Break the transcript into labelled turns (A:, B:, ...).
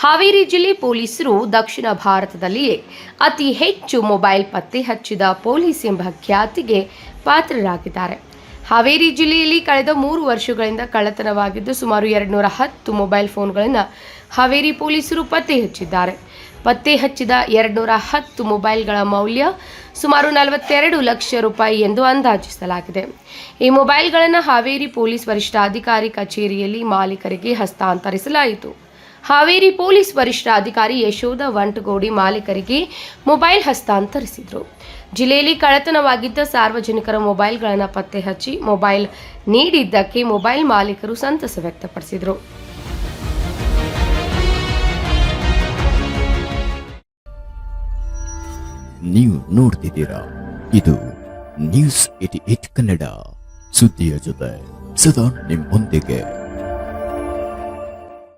A: ಹಾವೇರಿ ಜಿಲ್ಲೆ ಪೊಲೀಸರು ದಕ್ಷಿಣ ಭಾರತದಲ್ಲಿಯೇ ಅತಿ ಹೆಚ್ಚು ಮೊಬೈಲ್ ಪತ್ತೆ ಹಚ್ಚಿದ ಪೊಲೀಸ್ ಎಂಬ ಖ್ಯಾತಿಗೆ ಪಾತ್ರರಾಗಿದ್ದಾರೆ. ಹಾವೇರಿ ಜಿಲ್ಲೆಯಲ್ಲಿ ಕಳೆದ 3 ವರ್ಷಗಳಿಂದ ಕಳ್ಳತನವಾಗಿದ್ದು ಸುಮಾರು 210 ಮೊಬೈಲ್ ಫೋನ್ಗಳನ್ನು ಹಾವೇರಿ ಪೊಲೀಸರು ಪತ್ತೆ ಹಚ್ಚಿದ್ದಾರೆ. ಪತ್ತೆ ಹಚ್ಚಿದ 210 ಮೊಬೈಲ್ಗಳ ಮೌಲ್ಯ ಸುಮಾರು 42 ಲಕ್ಷ ರೂಪಾಯಿ ಎಂದು ಅಂದಾಜಿಸಲಾಗಿದೆ. ಈ ಮೊಬೈಲ್ಗಳನ್ನು ಹಾವೇರಿ ಪೊಲೀಸ್ ವರಿಷ್ಠಾಧಿಕಾರಿ ಕಚೇರಿಯಲ್ಲಿ ಮಾಲೀಕರಿಗೆ ಹಸ್ತಾಂತರಿಸಲಾಯಿತು. ಹಾವೇರಿ ಪೊಲೀಸ್ ವರಿಷ್ಠಾಧಿಕಾರಿ ಯಶೋಧ ವಂಟಗೋಡಿ ಮಾಲೀಕರಿಗೆ ಮೊಬೈಲ್ ಹಸ್ತಾಂತರಿಸಿದರು. ಜಿಲ್ಲೆಯಲ್ಲಿ ಕಳ್ಳತನವಾಗಿದ್ದ ಸಾರ್ವಜನಿಕರ ಮೊಬೈಲ್ಗಳನ್ನು ಪತ್ತೆ ಹಚ್ಚಿ ಮೊಬೈಲ್ ನೀಡಿದ್ದಕ್ಕೆ ಮೊಬೈಲ್ ಮಾಲೀಕರು ಸಂತಸ ವ್ಯಕ್ತಪಡಿಸಿದರು.
B: ನೀವು ನೋಡ್ತಿದ್ದೀರಾ, ಇದು ನ್ಯೂಸ್ 88 ಕನ್ನಡ, ಸುದ್ದಿಯ ಜೊತೆ ಸದಾ ನಿಮ್ಮೊಂದಿಗೆ.